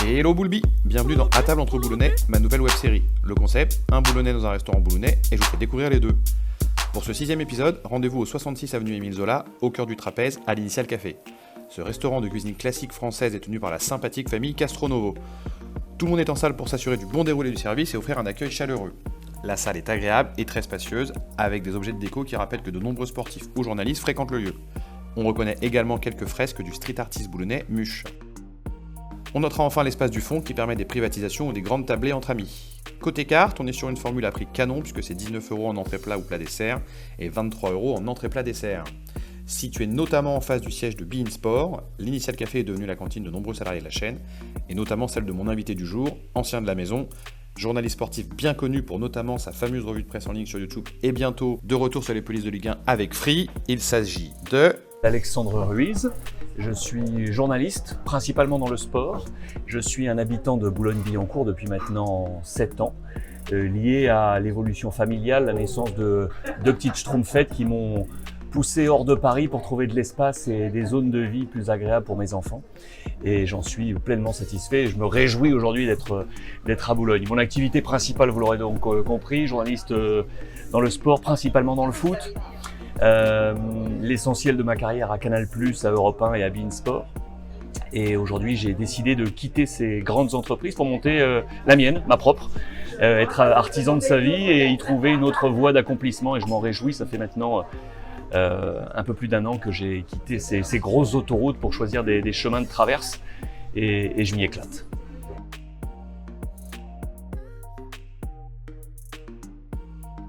Hello Boulby, bienvenue dans À table entre Boulonnais, ma nouvelle web-série. Le concept, un Boulonnais dans un restaurant boulonnais et je vous fais découvrir les deux. Pour ce 6e épisode, rendez-vous au 66 avenue Émile Zola, au cœur du trapèze, à l'Initial Café. Ce restaurant de cuisine classique française est tenu par la sympathique famille Castronovo. Tout le monde est en salle pour s'assurer du bon déroulé du service et offrir un accueil chaleureux. La salle est agréable et très spacieuse, avec des objets de déco qui rappellent que de nombreux sportifs ou journalistes fréquentent le lieu. On reconnaît également quelques fresques du street artiste boulonnais Muche. On notera enfin l'espace du fond qui permet des privatisations ou des grandes tablées entre amis. Côté carte, on est sur une formule à prix canon puisque c'est 19 € en entrée plat ou plat dessert et 23 € en entrée plat dessert. Situé notamment en face du siège de beIN Sport, l'Initial Café est devenu la cantine de nombreux salariés de la chaîne, et notamment celle de mon invité du jour, ancien de la maison, journaliste sportif bien connu pour notamment sa fameuse revue de presse en ligne sur YouTube et bientôt de retour sur les pelouses de Ligue 1 avec Free. Il s'agit de... Alexandre Ruiz, je suis journaliste, principalement dans le sport. Je suis un habitant de Boulogne-Billancourt depuis maintenant 7 ans, lié à l'évolution familiale, la naissance de deux petites schtroumpfettes qui m'ont poussé hors de Paris pour trouver de l'espace et des zones de vie plus agréables pour mes enfants. Et j'en suis pleinement satisfait et je me réjouis aujourd'hui d'être à Boulogne. Mon activité principale, vous l'aurez donc compris, journaliste dans le sport, principalement dans le foot. L'essentiel de ma carrière à Canal+, à Europe 1 et à beIN Sport. Et aujourd'hui, j'ai décidé de quitter ces grandes entreprises pour monter la mienne, ma propre, être artisan de sa vie et y trouver une autre voie d'accomplissement. Et je m'en réjouis, ça fait maintenant un peu plus d'1 an que j'ai quitté ces grosses autoroutes pour choisir des chemins de traverse et je m'y éclate.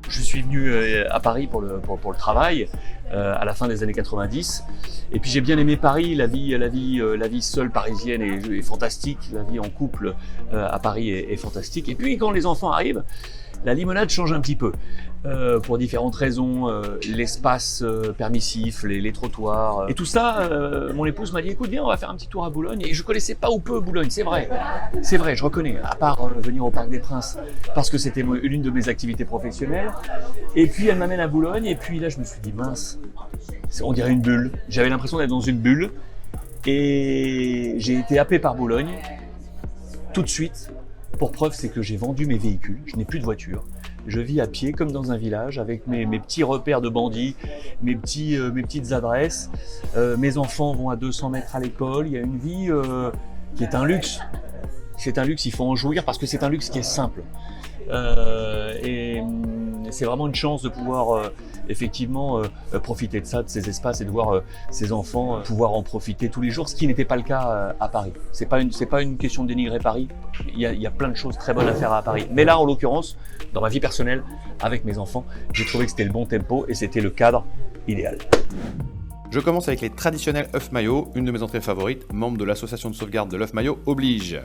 Je suis venu à Paris pour le travail à la fin des années 90 et puis j'ai bien aimé Paris, la vie seule parisienne est fantastique, la vie en couple à Paris est fantastique et puis quand les enfants arrivent, la limonade change un petit peu pour différentes raisons, l'espace permissif, les trottoirs et tout ça. Mon épouse m'a dit écoute viens on va faire un petit tour à Boulogne et je connaissais pas ou peu Boulogne, c'est vrai, je reconnais, à part venir au Parc des Princes parce que c'était l'une de mes activités professionnelles et puis elle m'amène à Boulogne et puis là je me suis dit mince, on dirait une bulle, j'avais l'impression d'être dans une bulle et j'ai été happé par Boulogne tout de suite. Pour preuve, c'est que j'ai vendu mes véhicules, je n'ai plus de voiture. Je vis à pied comme dans un village avec mes petits repères de bandits, mes petites adresses. Mes enfants vont à 200 mètres à l'école. Il y a une vie qui est un luxe. C'est un luxe, il faut en jouir parce que c'est un luxe qui est simple. Et c'est vraiment une chance de pouvoir effectivement profiter de ça, de ces espaces et de voir ces enfants pouvoir en profiter tous les jours, ce qui n'était pas le cas à Paris. C'est pas une question de dénigrer Paris, il y a plein de choses très bonnes à faire à Paris. Mais là, en l'occurrence, dans ma vie personnelle, avec mes enfants, j'ai trouvé que c'était le bon tempo et c'était le cadre idéal. Je commence avec les traditionnels œufs maillots, une de mes entrées favorites, membre de l'association de sauvegarde de l'œuf maillot oblige.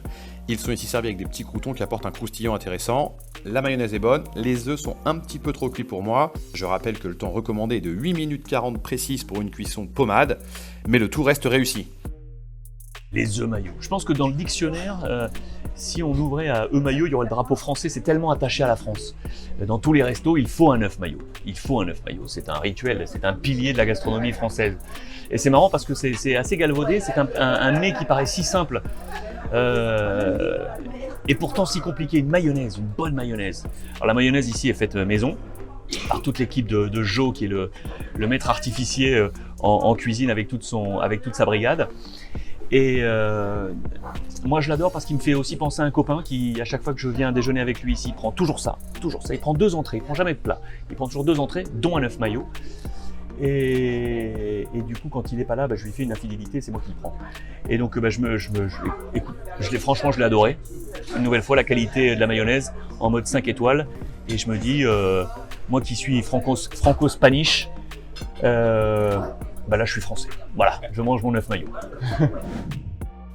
Ils sont ici servis avec des petits croûtons qui apportent un croustillant intéressant. La mayonnaise est bonne, les œufs sont un petit peu trop cuits pour moi. Je rappelle que le temps recommandé est de 8 minutes 40 précises pour une cuisson pommade, mais le tout reste réussi. Les œufs maillots. Je pense que dans le dictionnaire, si on ouvrait à œufs maillots, il y aurait le drapeau français, c'est tellement attaché à la France. Dans tous les restos, il faut un œuf maillot. Il faut un œuf maillot, c'est un rituel, c'est un pilier de la gastronomie française. Et c'est marrant parce que c'est assez galvaudé, c'est un mets qui paraît si simple. Et pourtant si compliqué, une mayonnaise, une bonne mayonnaise. Alors la mayonnaise ici est faite maison, par toute l'équipe de Joe qui est le maître artificier en cuisine avec toute sa brigade. Et moi je l'adore parce qu'il me fait aussi penser à un copain qui, à chaque fois que je viens déjeuner avec lui ici, il prend toujours ça. Il prend 2 entrées, il prend jamais de plat. Il prend toujours 2 entrées, dont un œuf maillot. Et du coup, quand il est pas là, je lui fais une infidélité, c'est moi qui le prends. Et donc, écoute, franchement, je l'ai adoré. Une nouvelle fois, la qualité de la mayonnaise en mode 5 étoiles. Et je me dis, moi qui suis franco-spanish, là je suis français. Voilà, je mange mon œuf maillot.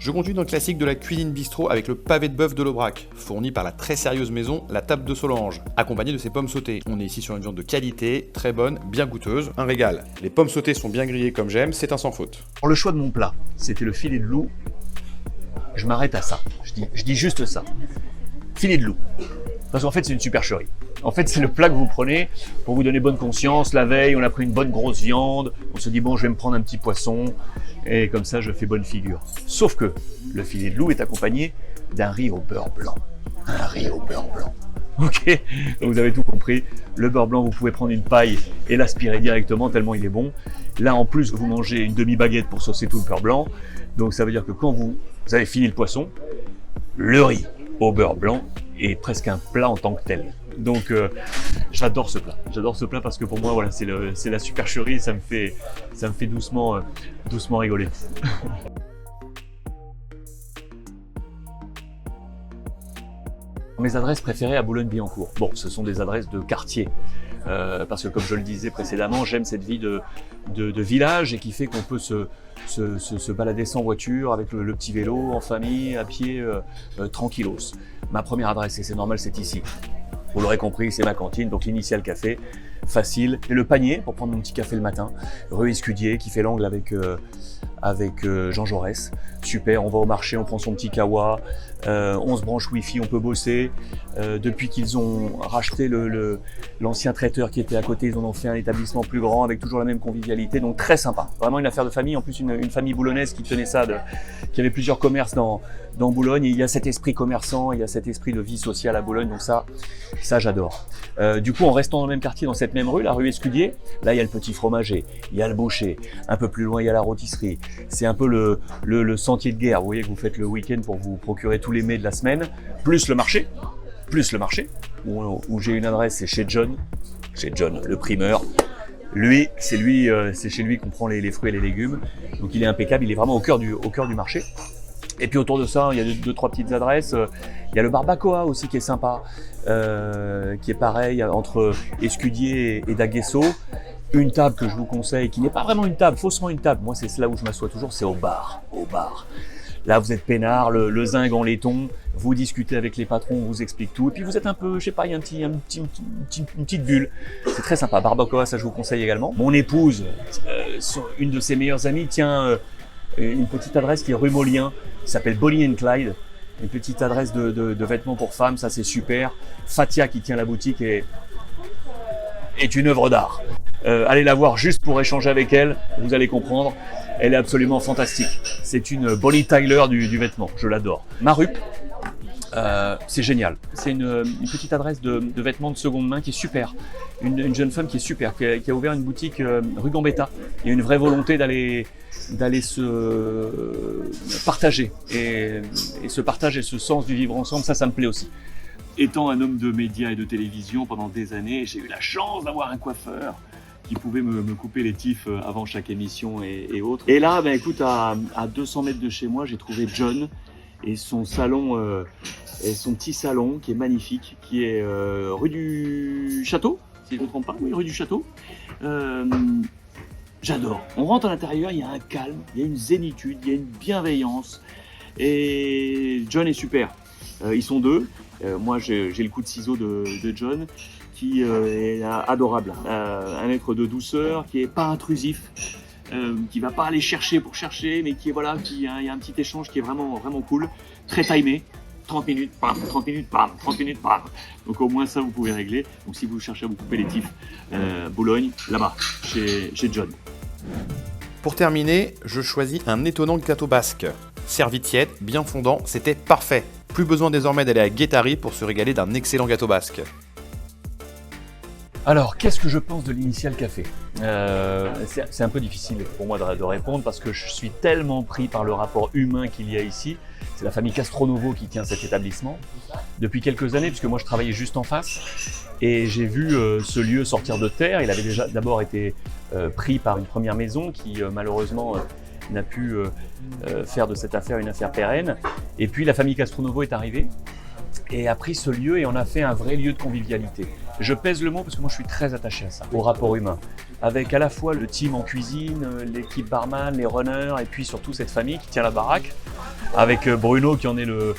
Je continue dans le classique de la cuisine bistrot avec le pavé de bœuf de l'Aubrac, fourni par la très sérieuse maison La Table de Solange, accompagné de ses pommes sautées. On est ici sur une viande de qualité, très bonne, bien goûteuse, un régal. Les pommes sautées sont bien grillées comme j'aime, c'est un sans faute. Pour le choix de mon plat, c'était le filet de loup. Je m'arrête à ça, je dis juste ça. Filet de loup. Parce qu'en fait c'est une supercherie. En fait, c'est le plat que vous prenez pour vous donner bonne conscience. La veille, on a pris une bonne grosse viande. On se dit, bon, je vais me prendre un petit poisson. Et comme ça, je fais bonne figure. Sauf que le filet de loup est accompagné d'un riz au beurre blanc. Un riz au beurre blanc. Ok, vous avez tout compris. Le beurre blanc, vous pouvez prendre une paille et l'aspirer directement tellement il est bon. Là, en plus, vous mangez une demi-baguette pour saucer tout le beurre blanc. Donc, ça veut dire que quand vous avez fini le poisson, le riz au beurre blanc est presque un plat en tant que tel. Donc, j'adore ce plat. J'adore ce plat parce que pour moi, voilà, c'est la supercherie. Ça me fait doucement rigoler. Mes adresses préférées à Boulogne-Billancourt. Bon, ce sont des adresses de quartier. Parce que comme je le disais précédemment, j'aime cette vie de village et qui fait qu'on peut se balader sans voiture, avec le petit vélo, en famille, à pied, tranquillos. Ma première adresse, et c'est normal, c'est ici. Vous l'aurez compris, c'est ma cantine, donc l'Initial Café, facile. Et le panier pour prendre mon petit café le matin, rue Escudier, qui fait l'angle avec Jean Jaurès. Super, on va au marché, on prend son petit kawa, on se branche Wi-Fi, on peut bosser. Depuis qu'ils ont racheté l'ancien traiteur qui était à côté, ils en ont fait un établissement plus grand avec toujours la même convivialité, donc très sympa. Vraiment une affaire de famille, en plus une famille boulonnaise qui tenait ça, qui avait plusieurs commerces dans Boulogne. Et il y a cet esprit commerçant, il y a cet esprit de vie sociale à Boulogne, donc ça j'adore. Du coup, en restant dans le même quartier, dans cette même rue, la rue Escudier, là il y a le petit fromager, il y a le boucher, un peu plus loin il y a la rôtisserie. C'est un peu le sentier de guerre, vous voyez, que vous faites le week-end pour vous procurer tous les mets de la semaine, plus le marché, où j'ai une adresse, c'est chez John, le primeur. Lui, c'est chez lui qu'on prend les fruits et les légumes, donc il est impeccable, il est vraiment au cœur du marché. Et puis autour de ça, il y a deux, trois petites adresses. Il y a le Barbacoa aussi qui est sympa, qui est pareil entre Escudier et Daguesso. Une table que je vous conseille, qui n'est pas vraiment une table, faussement une table. Moi, c'est là où je m'assois toujours, c'est au bar. Là, vous êtes peinard, le zinc en laiton, vous discutez avec les patrons, on vous explique tout. Et puis vous êtes un peu, je sais pas, il y a une petite bulle. C'est très sympa. Barbacoa, ça je vous conseille également. Mon épouse, une de ses meilleures amies, tient une petite adresse qui est rue Molien, qui s'appelle Bonnie and Clyde. Une petite adresse de vêtements pour femmes, ça c'est super. Fatia qui tient la boutique est une œuvre d'art. Allez la voir juste pour échanger avec elle, vous allez comprendre. Elle est absolument fantastique. C'est une Bonnie Tyler du vêtement, je l'adore. Marup, c'est génial. C'est une petite adresse de vêtements de seconde main qui est super. Une jeune femme qui est super, qui a ouvert une boutique rue Gambetta. Il y a une vraie volonté d'aller se partager. Et ce partage et ce sens du vivre ensemble, ça me plaît aussi. Étant un homme de médias et de télévision pendant des années, j'ai eu la chance d'avoir un coiffeur qui pouvait me couper les tifs avant chaque émission et autres. Et là, écoute, à 200 mètres de chez moi, j'ai trouvé John et son salon, et son petit salon qui est magnifique, qui est rue du Château, si je ne me trompe pas, oui, rue du Château. J'adore. On rentre à l'intérieur, il y a un calme, il y a une zénitude, il y a une bienveillance. Et John est super. Ils sont deux. Moi, j'ai le coup de ciseau de John, qui est adorable. Un être de douceur, qui est pas intrusif, qui va pas aller chercher pour chercher, mais qui est voilà, il y a un petit échange qui est vraiment vraiment cool, très timé. 30 minutes, pam, 30 minutes, pam, 30 minutes, pam. Donc au moins ça, vous pouvez régler. Donc si vous cherchez à vous couper les tifs, Boulogne, là-bas, chez John. Pour terminer, je choisis un étonnant gâteau basque. Servi tiède, bien fondant, c'était parfait. Plus besoin désormais d'aller à Guétari pour se régaler d'un excellent gâteau basque. Alors, qu'est-ce que je pense de l'Initial Café ? C'est un peu difficile pour moi de répondre parce que je suis tellement pris par le rapport humain qu'il y a ici. C'est la famille Castronovo qui tient cet établissement depuis quelques années, puisque moi je travaillais juste en face et j'ai vu ce lieu sortir de terre. Il avait déjà d'abord été pris par une première maison qui malheureusement n'a pu faire de cette affaire une affaire pérenne. Et puis la famille Castronovo est arrivée et a pris ce lieu et en a fait un vrai lieu de convivialité. Je pèse le mot parce que moi je suis très attaché à ça, au rapport humain, avec à la fois le team en cuisine, l'équipe barman, les runners et puis surtout cette famille qui tient la baraque, avec Bruno qui en est le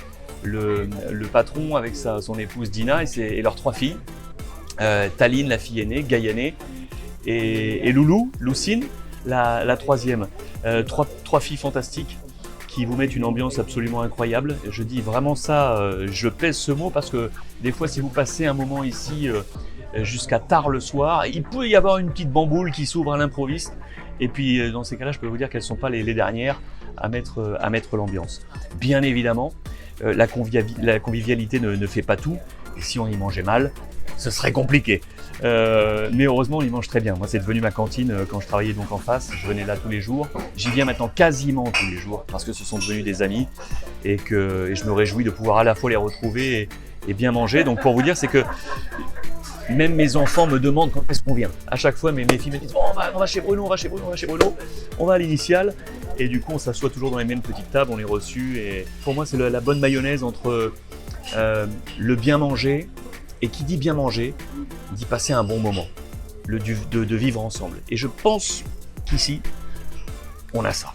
patron, avec son épouse Dina et leurs 3 filles, Taline, la fille aînée, Gaïané, et Loulou, Lucine, la 3e. 3 filles fantastiques qui vous mettent une ambiance absolument incroyable. Je dis vraiment ça, je pèse ce mot parce que des fois, si vous passez un moment ici jusqu'à tard le soir, il peut y avoir une petite bamboule qui s'ouvre à l'improviste. Et puis, dans ces cas-là, je peux vous dire qu'elles ne sont pas les dernières à mettre l'ambiance. Bien évidemment, la convivialité ne fait pas tout. Et si on y mangeait mal, ce serait compliqué. Mais heureusement, on y mange très bien. Moi, c'est devenu ma cantine quand je travaillais donc en face. Je venais là tous les jours. J'y viens maintenant quasiment tous les jours parce que ce sont devenus des amis et je me réjouis de pouvoir à la fois les retrouver et bien manger. Donc, pour vous dire, c'est que même mes enfants me demandent quand est-ce qu'on vient. À chaque fois, mes filles me disent bon, on va chez Bruno, on va chez Bruno, on va à l'Initiale. Et du coup, on s'assoit toujours dans les mêmes petites tables, on est reçus. Et pour moi, c'est la bonne mayonnaise entre le bien manger. Et qui dit bien manger, dit passer un bon moment, de vivre ensemble. Et je pense qu'ici, on a ça.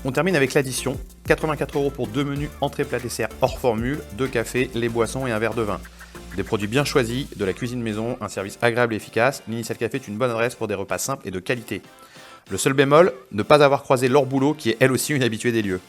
On termine avec l'addition. 84 € pour 2 menus entrée plat dessert hors formule, 2 cafés, les boissons et un verre de vin. Des produits bien choisis, de la cuisine maison, un service agréable et efficace, l'Initial Café est une bonne adresse pour des repas simples et de qualité. Le seul bémol, ne pas avoir croisé Laure Boulot qui est elle aussi une habituée des lieux.